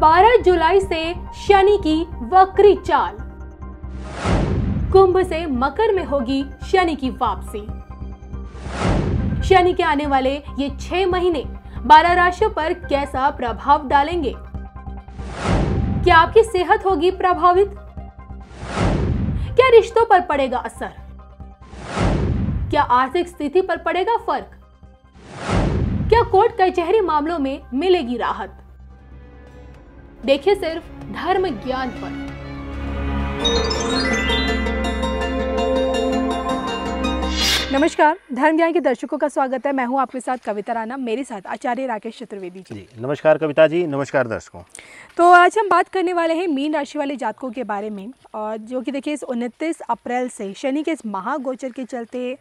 12 जुलाई से शनि की वक्री चाल। कुंभ से मकर में होगी शनि की वापसी। शनि के आने वाले ये 6 महीने 12 राशियों पर कैसा प्रभाव डालेंगे? क्या आपकी सेहत होगी प्रभावित? क्या रिश्तों पर पड़ेगा असर? क्या आर्थिक स्थिति पर पड़ेगा फर्क? क्या कोर्ट कचहरी मामलों में मिलेगी राहत? देखिए सिर्फ धर्म ज्ञान पर। नमस्कार, धर्म ज्ञान के दर्शकों का स्वागत है। मैं हूं आपके साथ कविता राणा, मेरे साथ आचार्य राकेश चतुर्वेदी जी। नमस्कार कविता जी, नमस्कार दर्शकों। तो आज हम बात करने वाले हैं मीन राशि वाले जातकों के बारे में, और जो कि देखिए इस 29 अप्रैल से शनि के इस महागोचर के चलते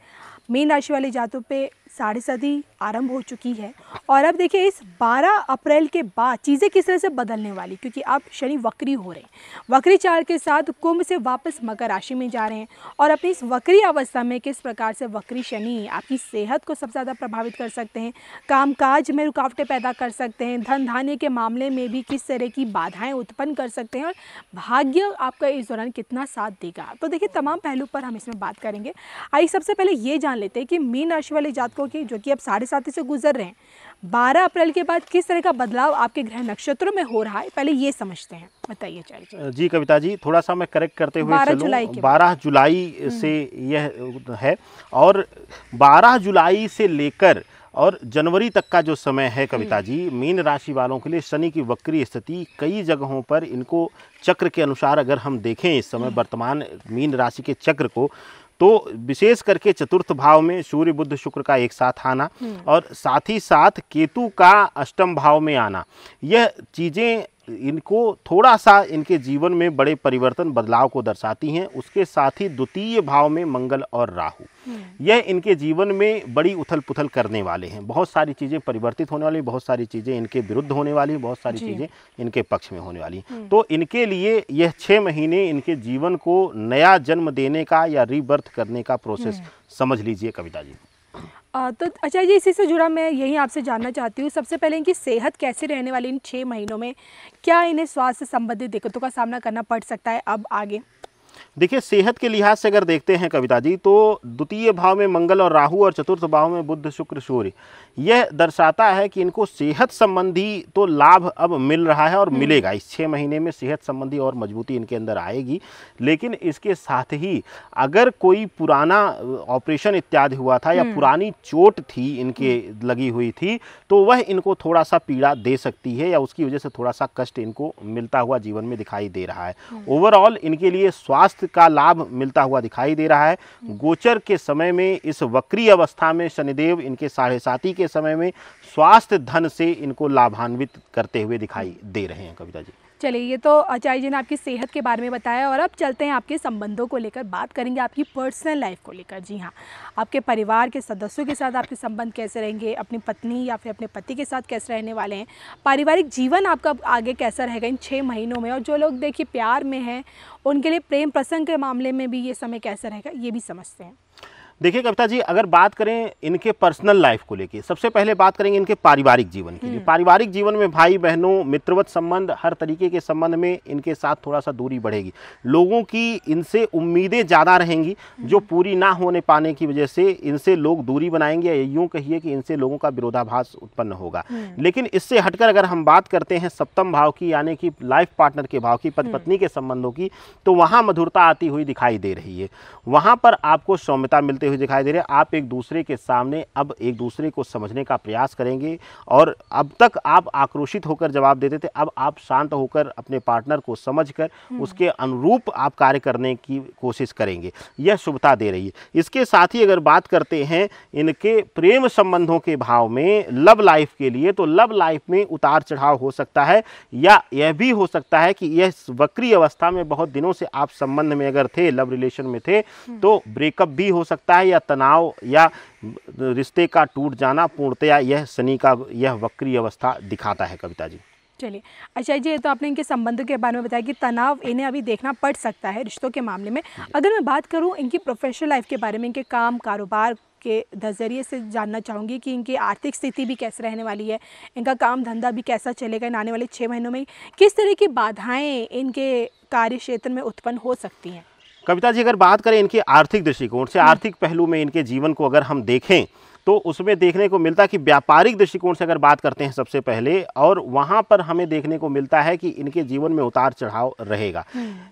मीन राशि वाले जातकों पे 7.5 आरंभ हो चुकी है। और अब देखिए इस 12 अप्रैल के बाद चीज़ें किस तरह से बदलने वाली, क्योंकि अब शनि वक्री हो रहे हैं। वक्री चाल के साथ कुंभ से वापस मकर राशि में जा रहे हैं, और अपनी इस वक्री अवस्था में किस प्रकार से वक्री शनि आपकी सेहत को सबसे ज़्यादा प्रभावित कर सकते हैं, कामकाज में रुकावटें पैदा कर सकते हैं, धन धान्य के मामले में भी किस तरह की बाधाएं उत्पन्न कर सकते हैं, और भाग्य आपका इस दौरान कितना साथ देगा। तो देखिए तमाम पहलू पर हम इसमें बात करेंगे। आइए सबसे पहले ये जान लेते हैं कि मीन राशि वाले जातकों की, जो कि अब 7.5 से गुजर रहे हैं, 12 अप्रैल के बाद किस तरह का बदलाव आपके ग्रह नक्षत्रों में हो रहा है, पहले ये समझते हैं। बताइए आचार्य जी कविता जी, थोड़ा सा मैं करेक्ट करते हुए 12 जुलाई से यह है, और 12 जुलाई से लेकर और जनवरी तक का जो समय है कविता जी, मीन राशि वालों के लिए शनि की वक्री स्थिति कई जगहों पर इनको चक्र के अनुसार अगर हम देखें इस समय वर्तमान मीन राशि के चक्र को, तो विशेष करके चतुर्थ भाव में सूर्य बुध शुक्र का एक साथ आना और साथ ही साथ केतु का अष्टम भाव में आना, यह चीज़ें इनको थोड़ा सा इनके जीवन में बड़े परिवर्तन बदलाव को दर्शाती हैं। उसके साथ ही द्वितीय भाव में मंगल और राहु, यह इनके जीवन में बड़ी उथल पुथल करने वाले हैं। बहुत सारी चीज़ें परिवर्तित होने वाली, बहुत सारी चीज़ें इनके विरुद्ध होने वाली, बहुत सारी चीज़ें इनके पक्ष में होने वाली। तो इनके लिए यह 6 महीने इनके जीवन को नया जन्म देने का या रीबर्थ करने का प्रोसेस समझ लीजिए कविता जी। तो अच्छा जी, इसी से जुड़ा मैं यही आपसे जानना चाहती हूँ, सबसे पहले इनकी सेहत कैसे रहने वाली इन 6 महीनों में? क्या इन्हें स्वास्थ्य संबंधित दिक्कतों का सामना करना पड़ सकता है अब आगे? देखिए सेहत के लिहाज से अगर देखते हैं कविता जी, तो द्वितीय भाव में मंगल और राहु और चतुर्थ भाव में बुध शुक्र सूर्य, यह दर्शाता है कि इनको सेहत संबंधी तो लाभ अब मिल रहा है और मिलेगा। इस 6 महीने में सेहत संबंधी और मजबूती इनके अंदर आएगी। लेकिन इसके साथ ही अगर कोई पुराना ऑपरेशन इत्यादि हुआ था या पुरानी चोट थी इनके लगी हुई थी, तो वह इनको थोड़ा सा पीड़ा दे सकती है या उसकी वजह से थोड़ा सा कष्ट इनको मिलता हुआ जीवन में दिखाई दे रहा है। ओवरऑल इनके लिए स्वास्थ्य का लाभ मिलता हुआ दिखाई दे रहा है। गोचर के समय में इस वक्री अवस्था में शनिदेव इनके 7.5 के समय में स्वास्थ्य धन से इनको लाभान्वित करते हुए दिखाई दे रहे हैं कविता जी। चलिए, ये तो आचार्य जी ने आपकी सेहत के बारे में बताया, और अब चलते हैं आपके संबंधों को लेकर, बात करेंगे आपकी पर्सनल लाइफ को लेकर। जी हाँ, आपके परिवार के सदस्यों के साथ आपके संबंध कैसे रहेंगे, अपनी पत्नी या फिर अपने पति के साथ कैसे रहने वाले हैं, पारिवारिक जीवन आपका आगे कैसा रहेगा इन 6 महीनों में, और जो लोग देखिए प्यार में हैं उनके लिए प्रेम प्रसंग के मामले में भी ये समय कैसा रहेगा, ये भी समझते हैं। देखिए कविता जी, अगर बात करें इनके पर्सनल लाइफ को लेके, सबसे पहले बात करेंगे इनके पारिवारिक जीवन के लिए। पारिवारिक जीवन में भाई बहनों, मित्रवत संबंध, हर तरीके के संबंध में इनके साथ थोड़ा सा दूरी बढ़ेगी। लोगों की इनसे उम्मीदें ज़्यादा रहेंगी, जो पूरी ना होने पाने की वजह से इनसे लोग दूरी बनाएंगे, या यूँ कहिए कि इनसे लोगों का विरोधाभास उत्पन्न होगा। लेकिन इससे हटकर अगर हम बात करते हैं सप्तम भाव की, यानी कि लाइफ पार्टनर के भाव की, पति पत्नी के संबंधों की, तो वहाँ मधुरता आती हुई दिखाई दे रही है। वहाँ पर आपको सौम्यता मिलते हुए दिखाई दे रहे हैं। आप एक दूसरे के सामने अब एक दूसरे को समझने का प्रयास करेंगे, और अब तक आप आक्रोशित होकर जवाब देते थे, अब आप शांत होकर अपने पार्टनर को समझकर उसके अनुरूप आप कार्य करने की कोशिश करेंगे। यह शुभता दे रही है। इसके साथ ही अगर बात करते हैं इनके प्रेम संबंधों के भाव में, लव लाइफ के लिए, तो लव लाइफ में उतार चढ़ाव हो सकता है, या यह भी हो सकता है कि यह वक्री अवस्था में बहुत दिनों से आप संबंध में अगर थे, लव रिलेशन में थे, तो ब्रेकअप भी हो सकता है, या तनाव या रिश्ते का टूट जाना पूर्णतया यह शनि का यह वक्री अवस्था दिखाता है कविता जी। चलिए, अच्छा जी, तो आपने इनके संबंधों के बारे में बताया कि तनाव इन्हें अभी देखना पड़ सकता है रिश्तों के मामले में। अगर मैं बात करूं इनकी प्रोफेशनल लाइफ के बारे में, इनके काम कारोबार आपके नज़रिए से जानना चाहूँगी कि इनकी आर्थिक स्थिति भी कैसे रहने वाली है, इनका काम धंधा भी कैसा चलेगा इन आने वाले 6 महीनों में, किस तरह की बाधाएं इनके कार्य क्षेत्र में उत्पन्न हो सकती हैं। कविता जी, अगर बात करें इनके आर्थिक दृष्टिकोण से, आर्थिक पहलू में इनके जीवन को अगर हम देखें तो उसमें देखने को मिलता है कि व्यापारिक दृष्टिकोण से अगर बात करते हैं सबसे पहले, और वहाँ पर हमें देखने को मिलता है कि इनके जीवन में उतार चढ़ाव रहेगा।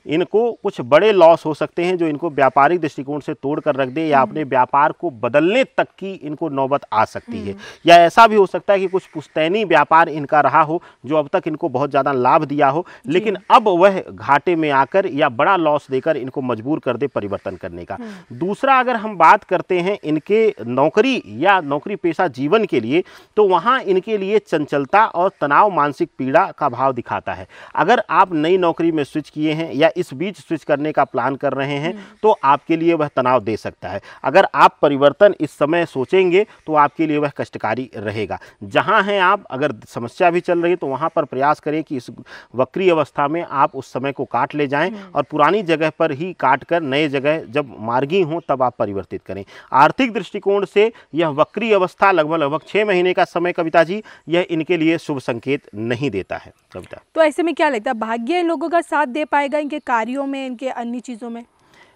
इनको कुछ बड़े लॉस हो सकते हैं जो इनको व्यापारिक दृष्टिकोण से तोड़ कर रख दे, या अपने व्यापार को बदलने तक की इनको नौबत आ सकती है। या ऐसा भी हो सकता है कि कुछ पुश्तैनी व्यापार इनका रहा हो जो अब तक इनको बहुत ज़्यादा लाभ दिया हो, लेकिन अब वह घाटे में आकर या बड़ा लॉस देकर इनको मजबूर कर दे परिवर्तन करने का। दूसरा, अगर हम बात करते हैं इनके नौकरी या नौकरी पेशा जीवन के लिए, तो वहाँ इनके लिए चंचलता और तनाव, मानसिक पीड़ा का भाव दिखाता है। अगर आप नई नौकरी में स्विच किए हैं या इस बीच स्विच करने का प्लान कर रहे हैं तो आपके लिए वह तनाव दे सकता है। अगर आप परिवर्तन इस समय सोचेंगे तो आपके लिए वह कष्टकारी रहेगा। जहाँ हैं आप, अगर समस्या भी चल रही है तो वहाँ पर प्रयास करें कि इस वक्री अवस्था में आप उस समय को काट ले जाएं और पुरानी जगह पर ही काट कर नए जगह जब मार्गी हो तब आप परिवर्तित करें। आर्थिक दृष्टिकोण से यह वक्री अवस्था लगभग 6 महीने का समय कविता जी, यह इनके लिए शुभ संकेत नहीं देता है कविता। तो ऐसे में क्या लगता है, भाग्य इन लोगों का साथ दे पाएगा इनके कार्यों में, इनके अन्य चीज़ों में?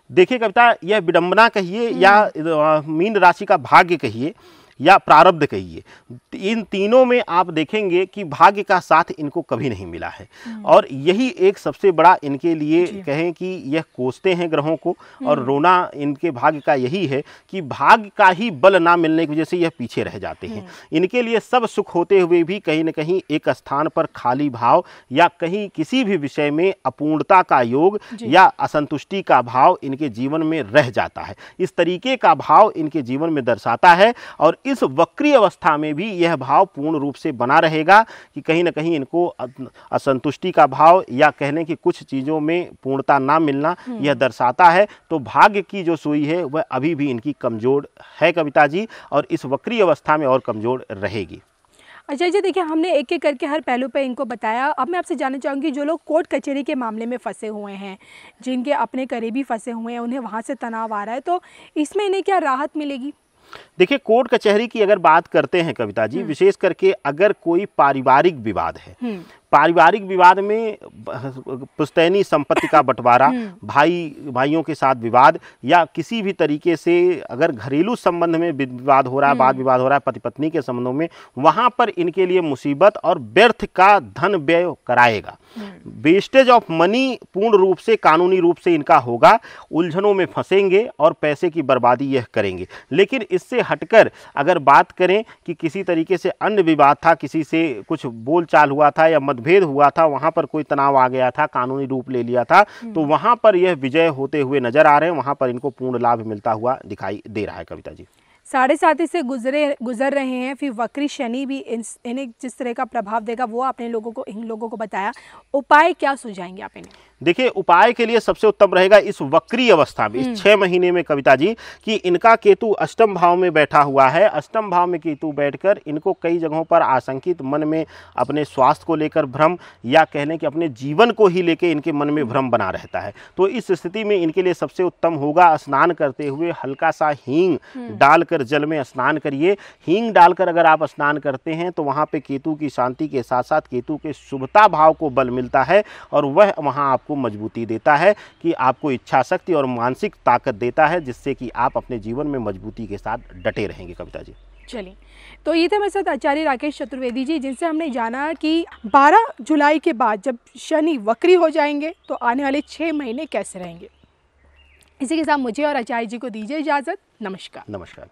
देखिए कविता, यह विडंबना कहिए या मीन राशि का भाग्य कहिए या प्रारब्ध कहिए, इन तीनों में आप देखेंगे कि भाग्य का साथ इनको कभी नहीं मिला है। और यही एक सबसे बड़ा इनके लिए कहें कि यह कोसते हैं ग्रहों को, और रोना इनके भाग्य का यही है कि भाग्य का ही बल ना मिलने की वजह से यह पीछे रह जाते हैं। इनके लिए सब सुख होते हुए भी कहीं न कहीं एक स्थान पर खाली भाव या कहीं किसी भी विषय में अपूर्णता का योग या असंतुष्टि का भाव इनके जीवन में रह जाता है। इस तरीके का भाव इनके जीवन में दर्शाता है, और इस वक्री अवस्था में भी यह भाव पूर्ण रूप से बना रहेगा कि कहीं ना कहीं इनको असंतुष्टि का भाव या कहने की कुछ चीज़ों में पूर्णता ना मिलना यह दर्शाता है। तो भाग्य की जो सुई है वह अभी भी इनकी कमज़ोर है कविता जी, और इस वक्री अवस्था में और कमज़ोर रहेगी। अच्छा जी, देखिए हमने एक एक करके हर पहलू पे इनको बताया। अब मैं आपसे जानना चाहूँगी, जो लोग कोर्ट कचहरी के मामले में फंसे हुए हैं, जिनके अपने करीबी फंसे हुए हैं, उन्हें वहाँ से तनाव आ रहा है, तो इसमें इन्हें क्या राहत मिलेगी? देखिए, कोर्ट कचहरी की अगर बात करते हैं कविता जी, विशेष करके अगर कोई पारिवारिक विवाद है, पारिवारिक विवाद में पुश्तैनी संपत्ति का बंटवारा, भाइयों के साथ विवाद, या किसी भी तरीके से अगर घरेलू संबंध में विवाद हो रहा है, वाद विवाद हो रहा है पति पत्नी के संबंधों में, वहाँ पर इनके लिए मुसीबत और व्यर्थ का धन व्यय कराएगा। वेस्टेज ऑफ मनी पूर्ण रूप से कानूनी रूप से इनका होगा, उलझनों में फंसेंगे और पैसे की बर्बादी यह करेंगे। लेकिन इससे हटकर अगर बात करें कि किसी तरीके से अन्य विवाद था, किसी से कुछ बोलचाल हुआ था या मतभेद हुआ था, वहाँ पर कोई तनाव आ गया था, कानूनी रूप ले लिया था, तो वहाँ पर यह विजय होते हुए नजर आ रहे हैं, वहाँ पर इनको पूर्ण लाभ मिलता हुआ दिखाई दे रहा है कविता जी। 7.5 से गुजर रहे हैं, फिर वक्री शनि भी इन्हें जिस तरह का प्रभाव देगा वो आपने इन लोगों को बताया। उपाय क्या सुझाएंगे आप इन्हें? देखिए, उपाय के लिए सबसे उत्तम रहेगा इस वक्री अवस्था में, इस 6 महीने में कविता जी, कि इनका केतु अष्टम भाव में बैठा हुआ है। अष्टम भाव में केतु बैठकर इनको कई जगहों पर आशंकित, मन में अपने स्वास्थ्य को लेकर भ्रम, या कहने कि अपने जीवन को ही लेकर इनके मन में भ्रम बना रहता है। तो इस स्थिति में इनके लिए सबसे उत्तम होगा स्नान करते हुए हल्का सा हींग डालकर जल में स्नान करिए। हींग डालकर अगर आप स्नान करते हैं तो वहाँ पे केतु की शांति के साथ साथ केतु के शुभता भाव को बल मिलता है, और वह वहाँ आपको मजबूती देता है कि आपको इच्छा शक्ति और मानसिक ताकत देता है, जिससे कि आप अपने जीवन में मजबूती के साथ डटे रहेंगे कविता जी। चलिए, तो ये थे मेरे साथ आचार्य राकेश चतुर्वेदी जी, जिनसे हमने जाना कि 12 जुलाई के बाद जब शनि वक्री हो जाएंगे तो आने वाले 6 महीने कैसे रहेंगे। इसी के साथ मुझे और आचार्य जी को दीजिए इजाज़त। नमस्कार। नमस्कार।